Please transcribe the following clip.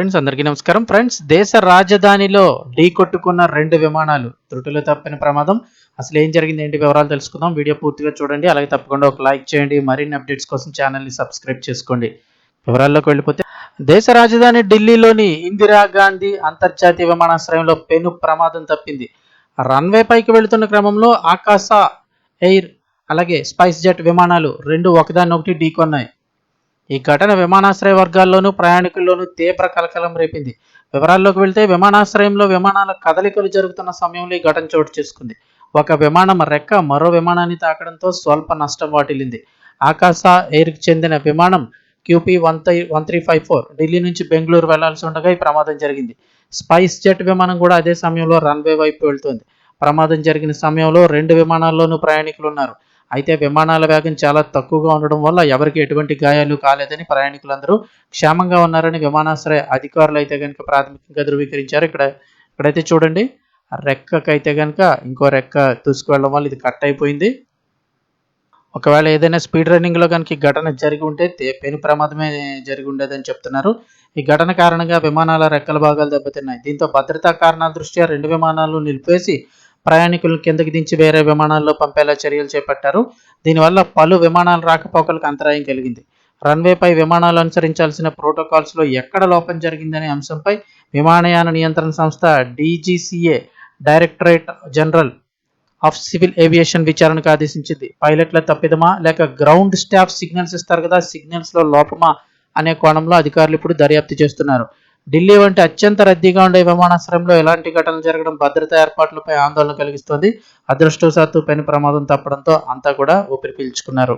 Friends అందరికీ నమస్కారం. Friends దేశ రాజధానిలో ఢీకొట్టుకున్న 2 విమానాలు త్రుటిలో తప్పిన ప్రమాదం. అసలు ఏం జరిగింది, ఏంటి వివరాలు తెలుసుకుందాం. వీడియో పూర్తిగా చూడండి. అలాగే తప్పకుండా ఒక లైక్ చేయండి. మరిన్ని అప్డేట్స్ కోసం ఛానల్ని సబ్స్క్రైబ్ చేసుకోండి. వివరాల్లోకి వెళ్ళిపోతే దేశ రాజధాని ఢిల్లీలోని ఇందిరాగాంధీ అంతర్జాతీయ విమానాశ్రయంలో పెను ప్రమాదం తప్పింది. రన్వే పైకి వెళుతున్న క్రమంలో ఆకాశ ఎయిర్ అలాగే స్పైస్ జెట్ విమానాలు 2 ఒకదాన్నొకటి ఢీకొన్నాయి. ఈ ఘటన విమానాశ్రయ వర్గాల్లోనూ ప్రయాణికుల్లోనూ తీవ్ర కలకలం రేపింది. వివరాల్లోకి వెళ్తే విమానాశ్రయంలో విమానాల కదలికలు జరుగుతున్న సమయంలో ఈ ఘటన చోటు చేసుకుంది. ఒక విమానం రెక్క మరో విమానాన్ని తాకడంతో స్వల్ప నష్టం వాటిల్లింది. ఆకాశ ఎయిర్కి చెందిన విమానం QP1354 ఢిల్లీ నుంచి బెంగళూరు వెళ్లాల్సి ఉండగా ఈ ప్రమాదం జరిగింది. స్పైస్ జెట్ విమానం కూడా అదే సమయంలో రన్వే వైపు వెళ్తోంది. ప్రమాదం జరిగిన సమయంలో 2 విమానాల్లోనూ ప్రయాణికులు ఉన్నారు. అయితే విమానాల వేగం చాలా తక్కువగా ఉండడం వల్ల ఎవరికి ఎటువంటి గాయాలు కాలేదని, ప్రయాణికులందరూ క్షేమంగా ఉన్నారని విమానాశ్రయ అధికారులు అయితే కనుక ప్రాథమికంగా ధృవీకరించారు. ఇక్కడైతే చూడండి, రెక్కకైతే కనుక ఇంకో రెక్క దూసుకువెళ్ళడం వల్ల ఇది కట్ అయిపోయింది. ఒకవేళ ఏదైనా స్పీడ్ రన్నింగ్లో కనుక ఈ ఘటన జరిగి ఉంటే పెను ప్రమాదమే జరిగి ఉండేదని చెప్తున్నారు. ఈ ఘటన కారణంగా విమానాల రెక్కల భాగాలు దెబ్బతిన్నాయి. దీంతో భద్రతా కారణాల దృష్ట్యా 2 విమానాలు నిలిపేసి ప్రయాణికులను కిందకి దించి వేరే విమానాల్లో పంపేలా చర్యలు చేపట్టారు. దీనివల్ల పలు విమానాల రాకపోకలకు అంతరాయం కలిగింది. రన్వేపై విమానాలు అనుసరించాల్సిన ప్రోటోకాల్స్లో ఎక్కడ లోపం జరిగిందనే అంశంపై విమానయాన నియంత్రణ సంస్థ DGCA directorate general of civil aviation విచారణకు ఆదేశించింది. పైలట్ల తప్పిదమా లేక గ్రౌండ్ స్టాఫ్ సిగ్నల్స్ ఇస్తారు కదా, సిగ్నల్స్లో లోపమా అనే కోణంలో అధికారులు ఇప్పుడు దర్యాప్తు చేస్తున్నారు. ఢిల్లీ వంటి అత్యంత రద్దీగా ఉండే విమానాశ్రయంలో ఎలాంటి ఘటనలు జరగడం భద్రతా ఏర్పాట్లపై ఆందోళన కలిగిస్తోంది. అదృష్టవశాత్తు పెను ప్రమాదం తప్పడంతో అంతా కూడా ఊపిరి పీల్చుకున్నారు.